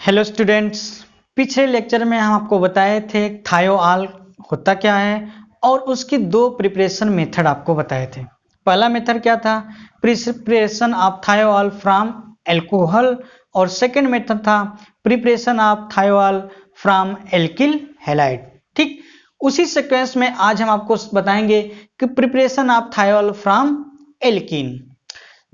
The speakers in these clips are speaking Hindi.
हेलो स्टूडेंट्स, पिछले लेक्चर में हम आपको बताए थे थायोआल होता क्या है और उसकी दो प्रिपरेशन मेथड आपको बताए थे। पहला मेथड क्या था, preparation of thiol from alcohol, और सेकंड मेथड था preparation of thiol from alkyl halide. ठीक उसी सीक्वेंस में आज हम आपको बताएंगे कि preparation of thiol from alkene.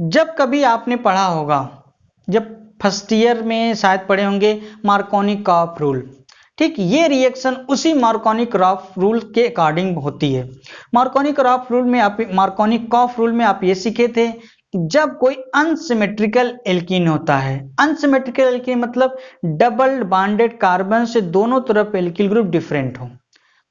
जब कभी आपने पढ़ा होगा, जब फर्स्ट ईयर में शायद पढ़े होंगे मार्कोनी-कॉफ रूल। ठीक, ये रिएक्शन उसी मार्कोनी-कॉफ रूल के अकॉर्डिंग होती है। मार्कोनी-कॉफ रूल में आप ये सीखे थे कि जब कोई अनसिमेट्रिकल एल्कीन होता है, अनसिमेट्रिकल एल्कीन मतलब डबल बॉन्डेड कार्बन से दोनों तरफ एल्किल ग्रुप डिफरेंट हो।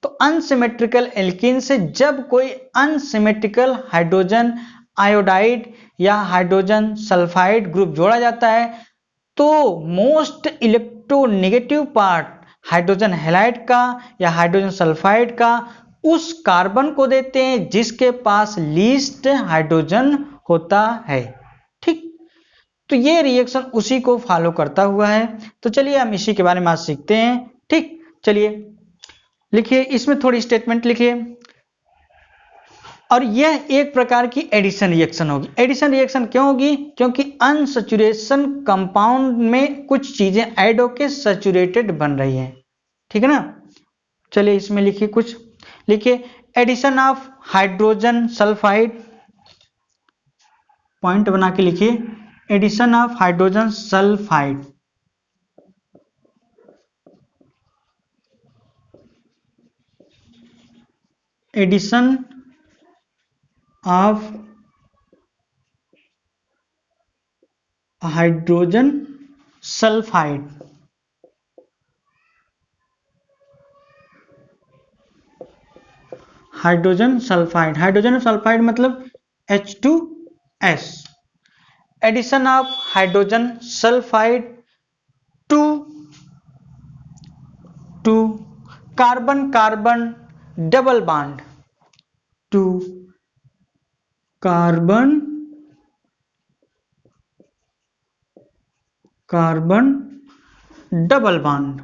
तो अनसिमेट्रिकल एल्कीन से जब कोई अनसिमेट्रिकल हाइड्रोजन आयोडाइड या हाइड्रोजन सल्फाइड ग्रुप जोड़ा जाता है तो most electronegative part hydrogen halide का या हाइड्रोजन सल्फाइड का उस कार्बन को देते हैं जिसके पास लीस्ट हाइड्रोजन होता है। ठीक, तो ये रिएक्शन उसी को फॉलो करता हुआ है। तो चलिए हम इसी के बारे में आज सीखते हैं। ठीक, चलिए लिखिए, इसमें थोड़ी स्टेटमेंट लिखिए। और यह एक प्रकार की एडिशन रिएक्शन होगी। एडिशन रिएक्शन क्यों होगी? क्योंकि अनसैचुरेशन कंपाउंड में कुछ चीजें ऐड होके सैचुरेटेड बन रही हैं। ठीक है ना। चलिए इसमें लिखिए, कुछ लिखिए, addition of hydrogen sulphide, point बना के लिखिए, addition of hydrogen sulphide, addition of hydrogen sulphide, hydrogen sulphide मतलब H2S। Addition of hydrogen sulphide to carbon carbon double bond, to carbon carbon double bond,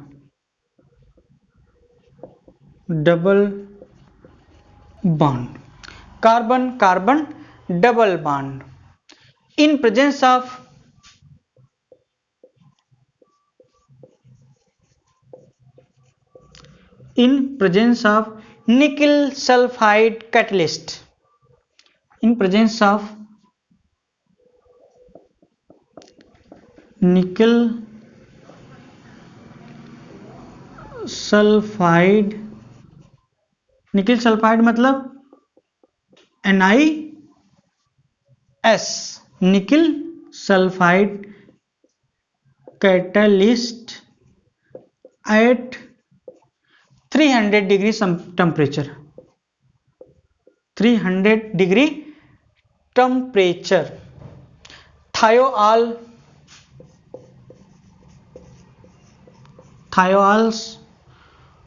carbon carbon double bond in presence of nickel sulfide catalyst, in presence of nickel sulfide मतलब NiS, nickel sulphide catalyst at 300 degree temperature, 300 degree temperature. Thiols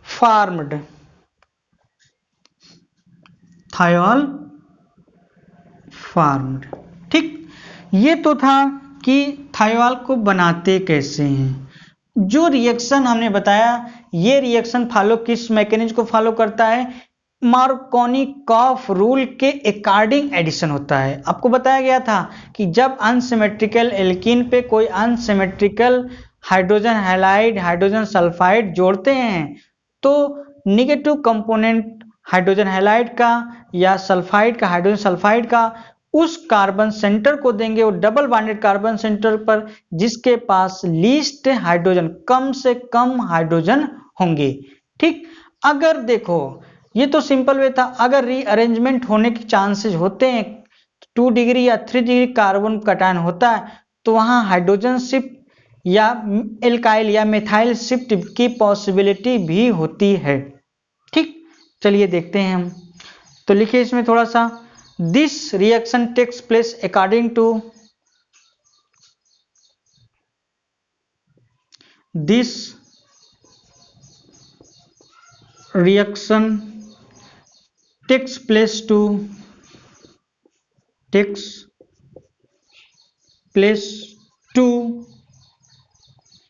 formed, ठीक, ये तो था कि थायोआल को बनाते कैसे हैं। जो रिएक्शन हमने बताया, ये रिएक्शन फॉलो किस मैकेनिज्म को फॉलो करता है? मार्कोनी-कॉफ रूल के अकॉर्डिंग एडिशन होता है। आपको बताया गया था कि जब अनसिमेट्रिकल एल्कीन पे कोई unsymmetrical hydrogen halide hydrogen sulphide जोड़ते हैं तो निगेटिव कंपोनेंट हाइड्रोजन हैलाइड का या सल्फाइड का, हाइड्रोजन सल्फाइड का उस कार्बन सेंटर को देंगे, वो डबल बॉन्डेड कार्बन सेंटर पर जिसके पास लीस्ट हाइड्रोजन, कम से कम हाइड्रोजन होंगे। ठीक, अगर देखो ये तो सिंपल वे था, अगर रीअरेंजमेंट होने के चांसेस होते हैं, 2 डिग्री या 3 डिग्री कार्बन कटायन होता है तो वहां हाइड्रोजन शिफ्ट या एल्काइल या मेथाइल शिफ्ट की पॉसिबिलिटी भी होती है। ठीक, चलिए देखते हैं हम। तो लिखिए इसमें थोड़ा सा, this reaction takes place according to, this reaction takes place to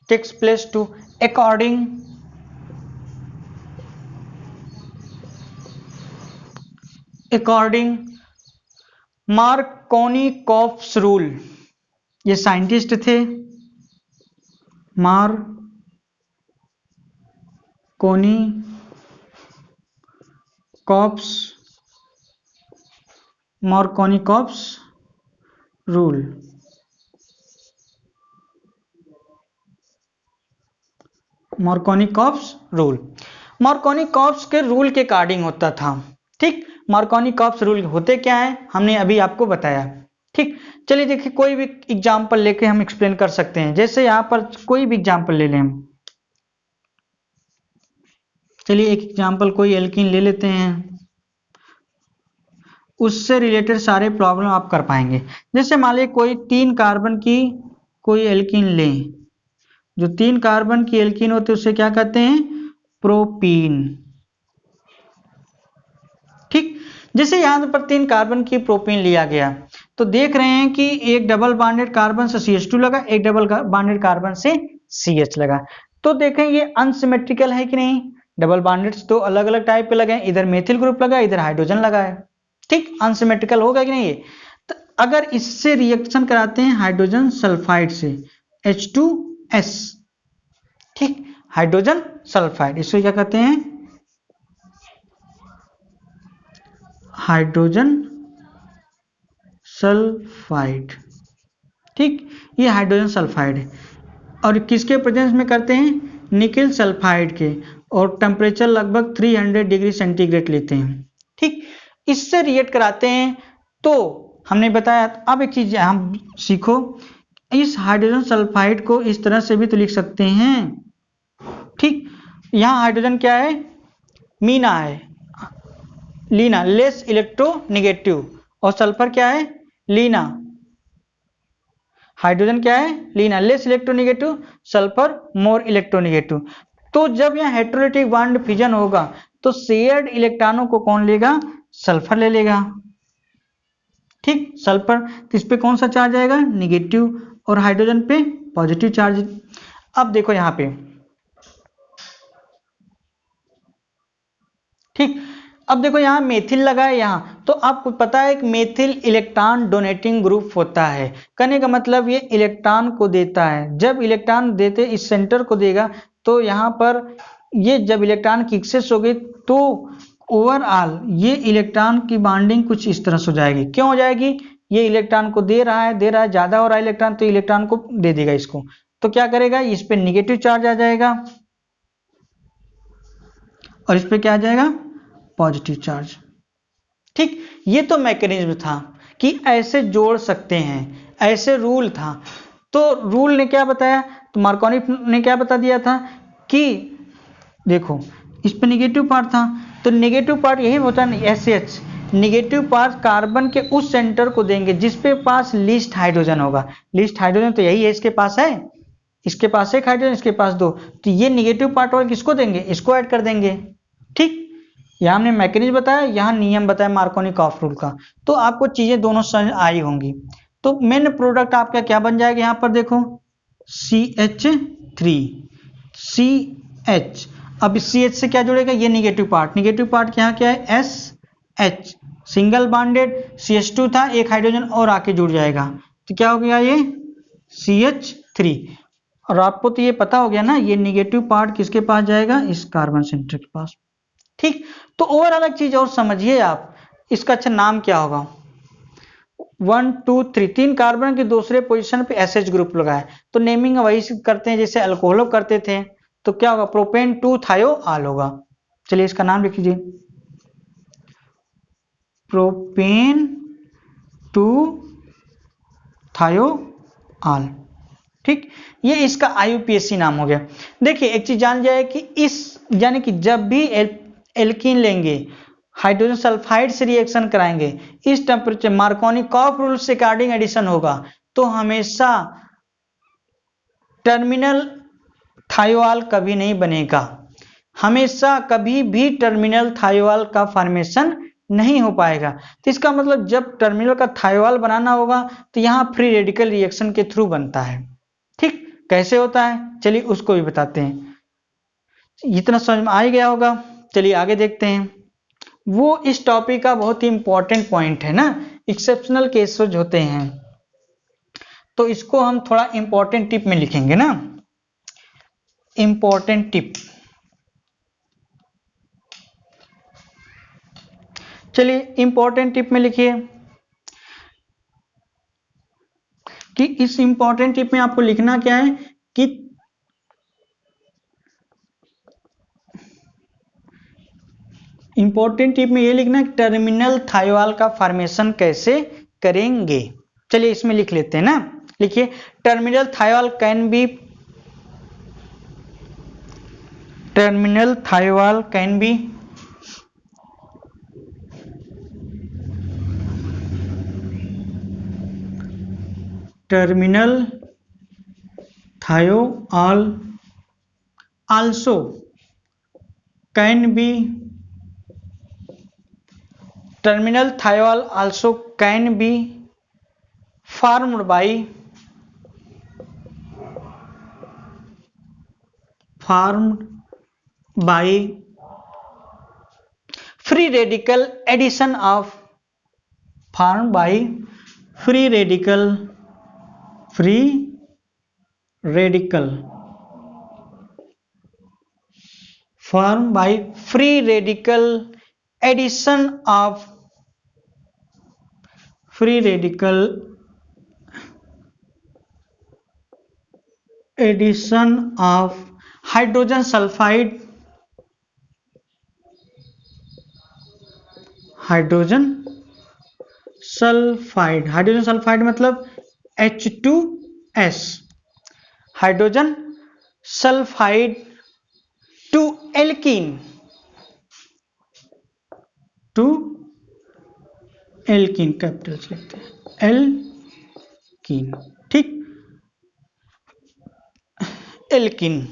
takes place to according Markovnikov's rule. ये साइंटिस्ट थे मार्कोनिकॉफ्स रूल। मार्कोनिकॉफ्स के रूल के अकॉर्डिंग होता था। ठीक, मार्कोनिकॉफ्स रूल होते क्या है हमने अभी आपको बताया। ठीक, चलिए देखिए कोई भी एग्जांपल लेके हम एक्सप्लेन कर सकते हैं। जैसे यहाँ पर कोई भी एग्जांपल ले लें हम, चलिए एक एग्जांपल कोई एल्कीन ले लेते हैं, उससे रिलेटेड सारे प्रॉब्लम आप कर पाएंगे। जैसे मान लीजिए कोई 3 कार्बन की कोई एल्कीन लें, जो 3 कार्बन की एल्कीन होते हैं उसे क्या कहते हैं, प्रोपीन। ठीक, जैसे यहां पर 3 कार्बन की प्रोपीन लिया गया तो देख रहे हैं कि एक डबल बॉन्डेड कार्बन से CH2 लगा, एक डबल बॉन्डेड कार्बन से CH लगा। तो देखें ये अनसिमेट्रिकल है कि नहीं, डबल बॉन्डेड तो अलग अलग टाइप के लगे हैं, इधर मेथिल ग्रुप लगा है, इधर हाइड्रोजन लगा है। ठीक, अनसिमेट्रिकल होगा कि नहीं ये। तो अगर इससे रिएक्शन कराते हैं हाइड्रोजन सल्फाइड से H2S, ठीक, हाइड्रोजन सल्फाइड, इसको क्या कहते हैं, हाइड्रोजन सल्फाइड। ठीक, ये हाइड्रोजन सल्फाइड है और किसके प्रेजेंस में करते हैं, निकेल सल्फाइड के, और टेम्परेचर लगभग 300 डिग्री सेंटीग्रेड लेते हैं। ठीक, इससे रिएक्ट कराते हैं। तो हमने बताया, अब एक चीज हम सीखो, इस हाइड्रोजन सल्फाइड को इस तरह से भी तो लिख सकते हैं। ठीक, यहां हाइड्रोजन क्या है, मीना है, लीना, लेस इलेक्ट्रोनेगेटिव, और सल्फर क्या है, लीना। हाइड्रोजन क्या है, लीना, less electronegative, sulphur more electronegative. तो जब यहां हेटेरोटिक बॉन्ड फिजन होगा तो शेयर्ड इलेक्ट्रॉनों को कौन लेगा, सल्फर ले लेगा। ठीक, सल्फर, तो इस पे कौन सा चार्ज आएगा, निगेटिव, और हाइड्रोजन पे पॉजिटिव चार्ज। अब देखो यहां पे, ठीक, अब देखो यहाँ मेथिल लगा है यहाँ, तो आपको पता है कि मेथिल इलेक्ट्रॉन डोनेटिंग ग्रुप होता है। कहने का मतलब ये इलेक्ट्रॉन को देता है, जब इलेक्ट्रॉन देते इस सेंटर को देगा तो यहाँ पर ये जब इलेक्ट्रॉन की एक्सेस होगी तो ओवरऑल ये इलेक्ट्रॉन की बॉन्डिंग कुछ इस तरह से हो जाएगी। क्यों हो जाएगी, ये इलेक्ट्रॉन को दे रहा है, ज्यादा हो रहा है इलेक्ट्रॉन, तो इलेक्ट्रॉन को दे देगा इसको, तो क्या करेगा, इस पे निगेटिव चार्ज आ जाएगा और इस पे क्या आ जाएगा, पॉजिटिव चार्ज। ठीक, ये तो मैकेनिज्म था कि ऐसे जोड़ सकते हैं, ऐसे रूल था। तो रूल ने क्या बताया, तो मार्कोनी ने क्या बता दिया था कि देखो इस पे निगेटिव पार्ट था, तो निगेटिव पार्ट यही होता है SH, निगेटिव पार्ट कार्बन के उस सेंटर को देंगे जिसपे पास लीस्ट हाइड्रोजन होगा। लीस्ट हाइड्रोजन तो यही है, इसके पास है, इसके पास एक हाइड्रोजन, इसके पास 2, तो ये निगेटिव पार्ट वाले किसको देंगे, इसको ऐड कर देंगे। ठीक, यहाँ हमने मैकेनिज्म बताया, यहाँ नियम बताया मार्कोनी-कॉफ रूल का, तो आपको चीजें दोनों समझ आई होंगी। तो मेन प्रोडक्ट आपका क्या बन जाएगा, यहाँ पर देखो CH3 CH। अब CH से क्या जुड़ेगा, ये निगेटिव पार्ट यहाँ क्या है, SH, सिंगल बॉन्डेड, CH2 था, एक हाइड्रोजन और आके जुड़ जाएगा, तो क्या हो गया ये CH3। और आपको तो ये पता हो गया ना, ये निगेटिव पार्ट किसके पास जाएगा, इस कार्बन सेंटर के पास। ठीक, तो ओवरऑल एक चीज और समझिए आप, इसका अच्छा नाम क्या होगा, 1 2 3 3 कार्बन के दूसरे पोजीशन पे SH ग्रुप लगा है, तो नेमिंग वही करते हैं जैसे अल्कोहल करते थे, तो क्या होगा, प्रोपेन 2 थायोआल होगा। चलिए इसका नाम लिख लीजिए, प्रोपेन 2 थायोआल। ठीक, ये इसका IUPAC नाम हो गया। देखिए एक चीज जान जाए कि इस यानी कि जब भी एल्कीन लेंगे, हाइड्रोजन सल्फाइड से रिएक्शन कराएंगे, इस टेम्परेचर मार्कोनी-कॉफ रूल से अकॉर्डिंग एडिशन होगा, तो हमेशा टर्मिनल थायोआल कभी नहीं बनेगा, हमेशा कभी भी टर्मिनल थायोआल का फॉर्मेशन नहीं हो पाएगा। तो इसका मतलब जब टर्मिनल का थायोआल बनाना होगा तो यहाँ फ्री रेडिकल रिएक्शन के थ्रू बनता है। ठीक, कैसे होता है चलिए उसको भी बताते हैं। इतना समझ में आ ही गया होगा, चलिए आगे देखते हैं। वो इस टॉपिक का बहुत ही इंपॉर्टेंट पॉइंट है ना, एक्सेप्शनल केसेस होते हैं, तो इसको हम थोड़ा इंपॉर्टेंट टिप में लिखेंगे ना, इंपॉर्टेंट टिप। चलिए इंपॉर्टेंट टिप में लिखिए कि इस इंपॉर्टेंट टिप में आपको लिखना क्या है कि इंपॉर्टेंट टिप में ये लिखना कि टर्मिनल थायोल का फॉर्मेशन कैसे करेंगे। चलिए इसमें लिख लेते हैं ना, लिखिए terminal thiol can be, terminal thiol can be terminal thiol also can be, terminal thiol also can be formed by free radical addition of, formed by free radical formed by free radical addition of hydrogen sulfide, hydrogen sulphide मतलब H2S, hydrogen sulphide to alkene, capital से लिखते हैं एल्कीन, ठीक, एल्कीन।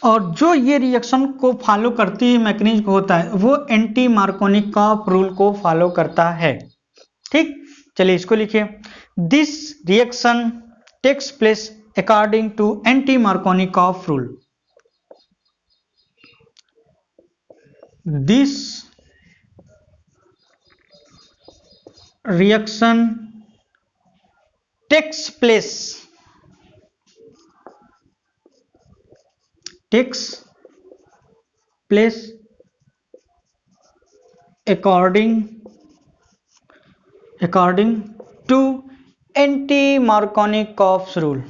और जो ये रिएक्शन को फॉलो करती है मैकेनिज्म होता है वो एंटी मार्कोनिकॉफ रूल को फॉलो करता है, ठीक। चलिए इसको लिखिए, this reaction takes place according to anti Markovnikov rule, this reaction takes place according to anti-Markovnikov's rule,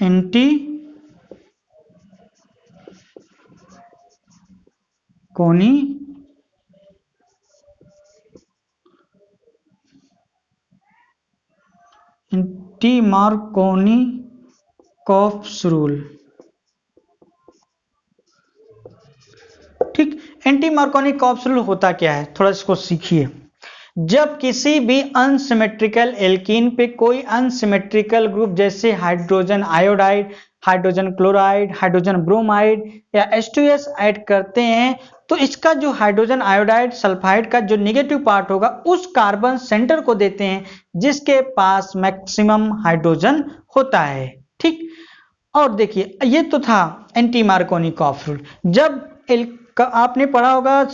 anti-Markovnikov's rule, ठीक। एंटी मार्कोनिकॉफ रूल होता क्या है, थोड़ा इसको सीखिए। जब किसी भी अनसिमेट्रिकल एल्कीन पे कोई अनसिमेट्रिकल ग्रुप जैसे hydrogen iodide, hydrogen chloride, hydrogen bromide या H2S ऐड करते हैं तो इसका जो हाइड्रोजन आयोडाइड सल्फाइड का जो नेगेटिव पार्ट होगा उस कार्बन सेंटर को देते हैं जिसके पास मैक्सिमम हाइड्रोजन होता है, ठीक। और देखिए ये तो था एंटी मार्कोनिकॉफ रूल। जब आपने पढ़ा होगा,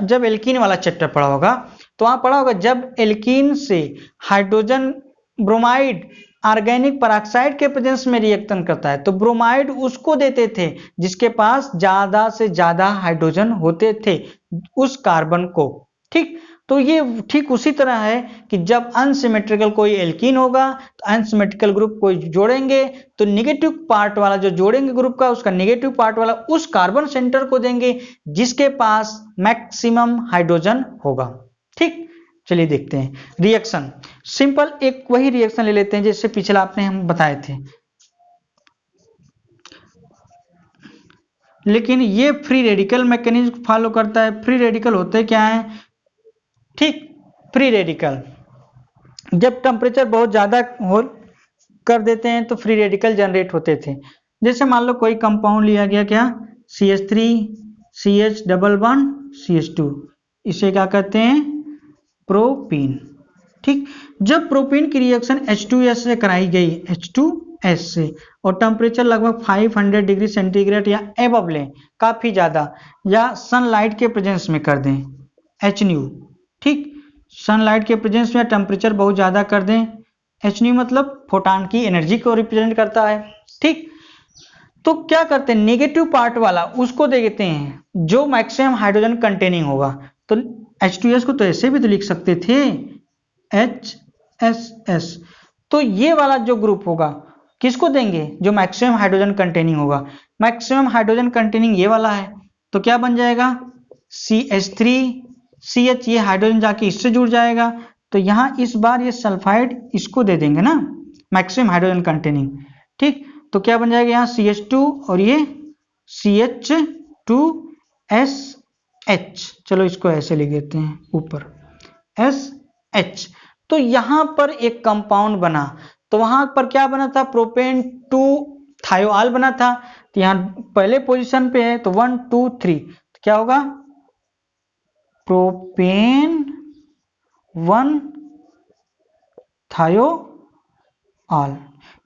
जब एल्कीन वाला चैप्टर पढ़ा होगा तो वहां पढ़ा होगा जब एल्कीन से हाइड्रोजन ब्रोमाइड ऑर्गेनिक पेरोक्साइड के प्रेजेंस में रिएक्शन करता है तो ब्रोमाइड उसको देते थे जिसके पास ज्यादा से ज्यादा हाइड्रोजन होते थे उस कार्बन को, ठीक। तो ये ठीक उसी तरह है कि जब अनसिमेट्रिकल कोई एल्कीन होगा तो अनसिमेट्रिकल ग्रुप को जोड़ेंगे तो नेगेटिव पार्ट वाला जो जोड़ेंगे ग्रुप का उसका नेगेटिव पार्ट वाला उस कार्बन सेंटर को देंगे जिसके पास मैक्सिमम हाइड्रोजन होगा, ठीक। चलिए देखते हैं रिएक्शन, सिंपल एक वही रिएक्शन ले लेते हैं जैसे पिछला आपने हम बताए थे, लेकिन ये फ्री रेडिकल मैकेनिज्म फॉलो करता है। फ्री रेडिकल होते क्या है, ठीक। फ्री रेडिकल जब टेम्परेचर बहुत ज्यादा हो कर देते हैं तो फ्री रेडिकल जनरेट होते थे। जैसे मान लो कोई कंपाउंड लिया गया क्या CH3 CH double bond CH2, इसे क्या कहते हैं, प्रोपीन। ठीक, जब प्रोपीन की रिएक्शन H2S से कराई गई, H2S से, और टेम्परेचर लगभग 500 डिग्री सेंटीग्रेड या एबव लें, काफी ज्यादा, या सनलाइट के प्रेजेंस में कर दें, HNU। ठीक, सनलाइट के प्रेजेंस में टेम्परेचर बहुत ज्यादा कर दें, HNU मतलब फोटॉन की एनर्जी को रिप्रेजेंट करता है। ठीक, तो क्या करते हैं, नेगेटिव पार्ट वाला उसको दे देते हैं जो मैक्सिमम हाइड्रोजन कंटेनिंग होगा। तो H2S को तो ऐसे भी तो लिख सकते थे, HSS। तो ये वाला जो ग्रुप होगा किसको देंगे, जो मैक्सिमम हाइड्रोजन कंटेनिंग होगा। मैक्सिमम हाइड्रोजन कंटेनिंग ये वाला है, तो क्या बन जाएगा, CH3CH, ये हाइड्रोजन जाके इससे जुड़ जाएगा, तो यहां इस बार ये सल्फाइड इसको दे देंगे ना, मैक्सिमम हाइड्रोजन कंटेनिंग। ठीक, तो क्या बन जाएगा, यहाँ CH2 और ये CH2SH, चलो इसको ऐसे लिख देते हैं ऊपर SH। तो यहां पर एक कंपाउंड बना, तो वहां पर क्या बना था, प्रोपेन 2 थायोआल बना था, तो यहां पहले पोजीशन पे है, तो 1 2 3, तो क्या होगा, प्रोपेन 1 थायोआल,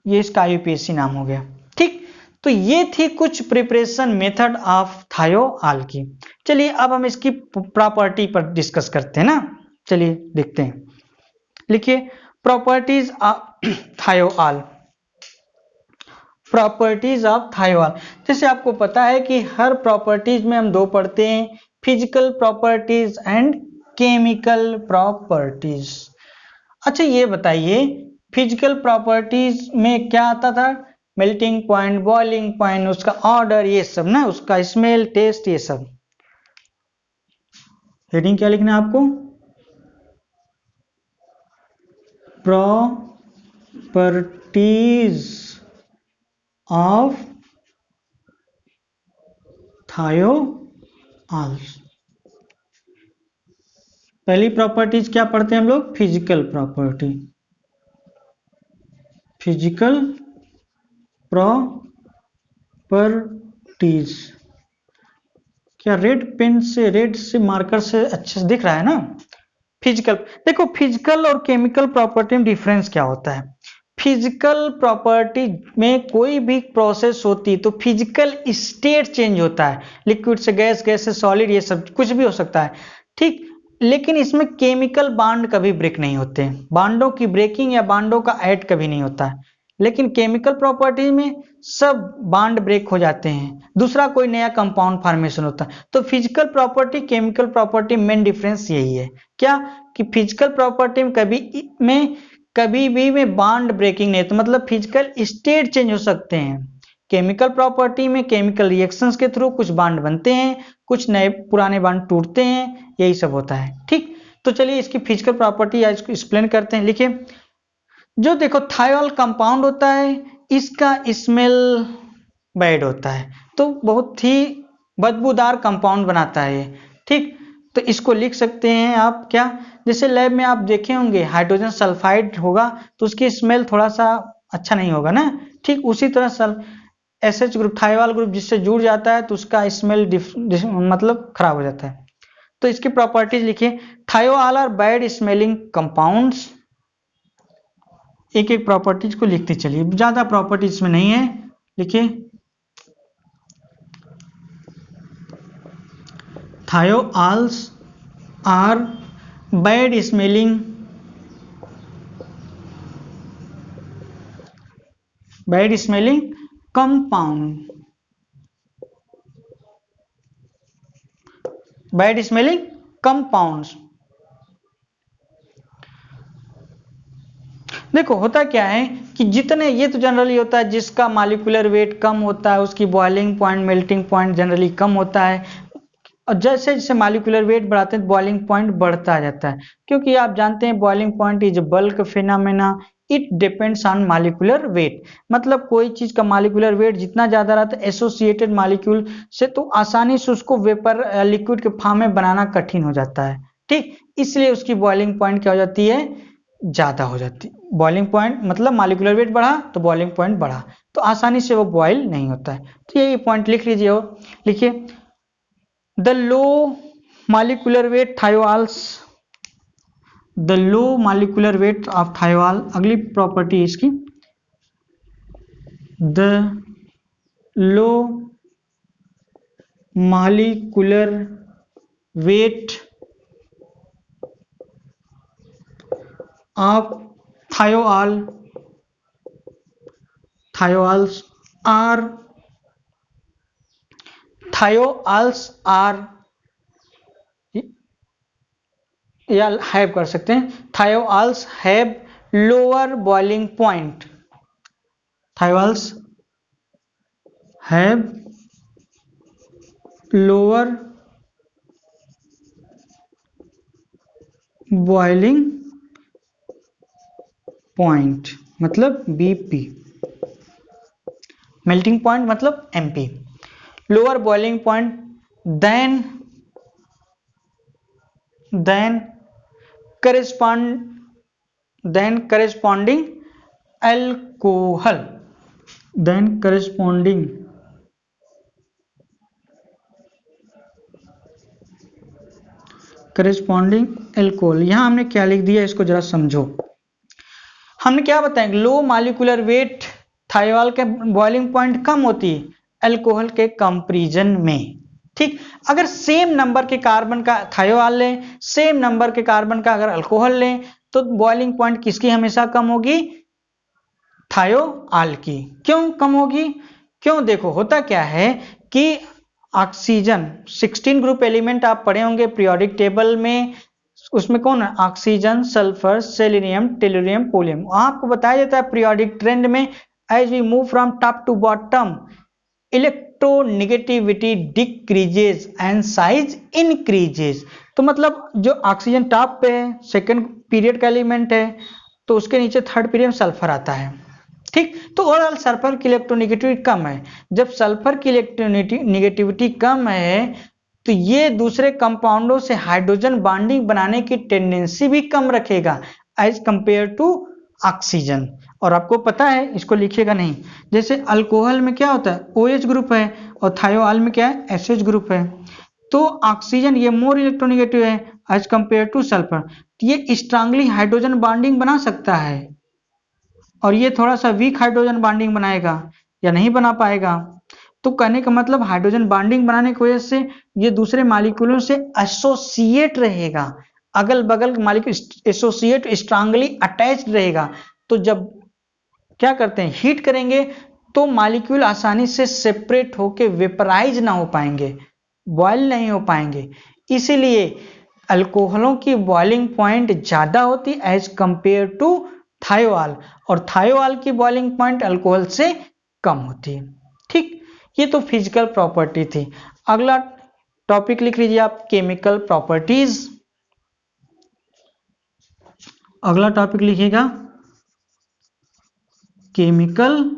ये इसका IUPAC नाम हो गया। ठीक, तो ये थी कुछ प्रिपरेशन मेथड ऑफ थायोआल की। चलिए अब हम इसकी प्रॉपर्टी पर डिस्कस करते हैं ना, चलिए देखते हैं। लिखिए प्रॉपर्टीज ऑफ थायोआल। प्रॉपर्टीज ऑफ थायोआल, जैसे आपको पता है कि हर प्रॉपर्टीज में हम दो पढ़ते हैं, physical properties and chemical properties. अच्छा ये बताइए, फिजिकल प्रॉपर्टीज में क्या आता था, मेल्टिंग पॉइंट, बॉइलिंग पॉइंट, उसका ऑर्डर, ये सब ना, उसका स्मेल, टेस्ट, ये सब। हेडिंग क्या लिखना है आपको, प्रॉपर्टीज ऑफ थायोआल्स। पहली प्रॉपर्टीज क्या पढ़ते हैं हम लोग, फिजिकल प्रॉपर्टी, फिजिकल प्रॉपर्टीज। क्या रेड पेन से, रेड से मार्कर से अच्छे से दिख रहा है ना। फिजिकल, देखो फिजिकल और केमिकल प्रॉपर्टी में डिफरेंस क्या होता है। फिजिकल प्रॉपर्टी में कोई भी प्रोसेस होती तो फिजिकल स्टेट चेंज होता है, लिक्विड से गैस, गैस से सॉलिड, ये सब कुछ भी हो सकता है। ठीक, लेकिन इसमें केमिकल बांड कभी ब्रेक नहीं होते, बांडों की ब्रेकिंग या बांडों का ऐड कभी नहीं होता है। लेकिन केमिकल प्रॉपर्टी में सब बांड ब्रेक हो जाते हैं, दूसरा कोई नया कंपाउंड फॉर्मेशन होता है। तो physical property, chemical property main difference यही है, क्या कि फिजिकल प्रॉपर्टी में कभी भी में बांड ब्रेकिंग नहीं, तो मतलब फिजिकल स्टेट चेंज हो सकते हैं। केमिकल प्रॉपर्टी में केमिकल रिएक्शंस के थ्रू कुछ बांड बनते हैं, कुछ नए पुराने बांड टूटते हैं, यही सब होता है। ठीक, तो चलिए इसकी फिजिकल प्रॉपर्टी आज इसको एक्सप्लेन करते हैं। लिखिए, जो देखो थायोल कंपाउंड होता है, इसका स्मेल बैड होता है, तो बहुत ही बदबूदार कंपाउंड बनाता है। ठीक, तो इसको लिख सकते हैं आप क्या, जैसे लैब में आप देखे होंगे हाइड्रोजन सल्फाइड होगा तो उसकी स्मेल थोड़ा सा अच्छा नहीं होगा ना। ठीक, उसी तरह SH ग्रुप, थायोल ग्रुप जिससे जुड़ जाता है तो उसका स्मेल मतलब खराब हो जाता है। तो इसकी प्रॉपर्टीज लिखिए, thiol are bad smelling compounds. एक एक प्रॉपर्टीज को लिखते चलिए, ज्यादा प्रॉपर्टीज में नहीं है। लिखिए, thiols are bad smelling compound, bad smelling compounds. देखो होता क्या है कि जितने, ये तो जनरली होता है जिसका मॉलिक्यूलर वेट कम होता है उसकी boiling point, melting point generally कम होता है, और जैसे जैसे मॉलिक्यूलर वेट बढ़ाते हैं बॉइलिंग पॉइंट बढ़ता जाता है, क्योंकि आप जानते हैं boiling point is bulk phenomena, it depends on molecular weight. मतलब कोई चीज का मॉलिक्यूलर वेट जितना ज्यादा रहता है एसोसिएटेड मॉलिक्यूल से, तो आसानी से उसको वेपर लिक्विड के फॉर्म में बनाना कठिन हो जाता है। ठीक, इसलिए उसकी बॉइलिंग पॉइंट क्या हो जाती है, ज्यादा हो जाती है। बॉइलिंग पॉइंट मतलब मॉलिक्यूलर वेट बढ़ा तो बॉइलिंग पॉइंट बढ़ा, तो आसानी से वो बॉइल नहीं होता है। तो यही पॉइंट लिख लीजिए। और लिखिए, the low molecular weight thiols, the low molecular weight of thiol. अगली प्रॉपर्टी इसकी, the low molecular weight of thiol, thiols are, thiols are, या हैव कर सकते हैं, thiols have lower boiling point, thiols have lower boiling point मतलब बीपी, मेल्टिंग पॉइंट मतलब MP, lower boiling point than corresponding alcohol, corresponding alcohol। यहां हमने क्या लिख दिया इसको जरा समझो। हमने क्या बताया, लो मॉलिक्यूलर वेट थायोआल के बॉइलिंग पॉइंट कम होती है अल्कोहल के कंपैरिजन में। ठीक, अगर सेम नंबर के कार्बन का थायोआल लें, सेम नंबर के कार्बन का अगर अल्कोहल लें, तो बॉइलिंग पॉइंट किसकी हमेशा कम होगी, थायोआल की। क्यों कम होगी, क्यों, देखो होता क्या है कि ऑक्सीजन 16 ग्रुप एलिमेंट आप पढ़े होंगे पीरियोडिक टेबल में, उसमें कौन है, oxygen, sulphur, selenium, tellurium, polonium. आपको बताया जाता है पीरियोडिक ट्रेंड में, as we move from top to bottom electronegativity decreases and size increases. तो मतलब जो ऑक्सीजन टॉप पे है, सेकंड पीरियड का एलिमेंट है, तो उसके नीचे थर्ड पीरियड में सल्फर आता है। ठीक, तो ओवरऑल सल्फर की इलेक्ट्रोनेगेटिविटी कम है। जब सल्फर की इलेक्ट्रोनेगेटिविटी कम है तो ये दूसरे कंपाउंडों से हाइड्रोजन बॉन्डिंग बनाने की टेंडेंसी भी कम रखेगा एज कंपेयर टू ऑक्सीजन। और आपको पता है, इसको लिखिएगा नहीं, जैसे अल्कोहल में क्या होता है, OH ग्रुप है, और थायोआल में क्या है, SH ग्रुप है। तो ऑक्सीजन ये मोर इलेक्ट्रोनेगेटिव है एज कंपेयर टू सल्फर, ये स्ट्रांगली हाइड्रोजन बॉन्डिंग बना सकता है, और ये थोड़ा सा वीक हाइड्रोजन बॉन्डिंग बनाएगा या नहीं बना पाएगा। तो कहने का मतलब हाइड्रोजन बॉन्डिंग बनाने की वजह से ये दूसरे मॉलिक्यूलों से एसोसिएट रहेगा, अगल बगल मॉलिक्यूल एसोसिएट स्ट्रांगली अटैच्ड रहेगा। तो जब क्या करते हैं, हीट करेंगे तो मॉलिक्यूल आसानी से सेपरेट होके वेपराइज ना हो पाएंगे, बॉयल नहीं हो पाएंगे। इसीलिए अल्कोहलों की बॉइलिंग पॉइंट ज्यादा होती एज कंपेयर टू थायोआल, और थायोआल की बॉइलिंग पॉइंट अल्कोहल से कम होती है। ठीक, ये तो फिजिकल प्रॉपर्टी थी। अगला टॉपिक लिख लीजिए आप, केमिकल प्रॉपर्टीज। अगला टॉपिक लिखिएगा केमिकल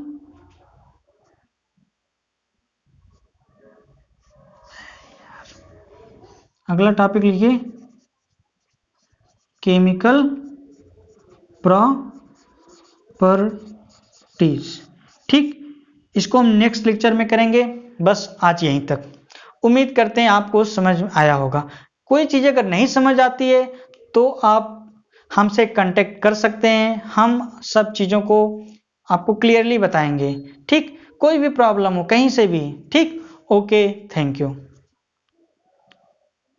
अगला टॉपिक लिखिए केमिकल प्रॉपर्टीज। ठीक, इसको हम नेक्स्ट लेक्चर में करेंगे। बस आज यहीं तक, उम्मीद करते हैं आपको समझ आया होगा। कोई चीज़ अगर नहीं समझ आती है तो आप हमसे कांटेक्ट कर सकते हैं, हम सब चीज़ों को आपको क्लियरली बताएंगे। ठीक, कोई भी प्रॉब्लम हो कहीं से भी। ठीक, ओके, थैंक यू।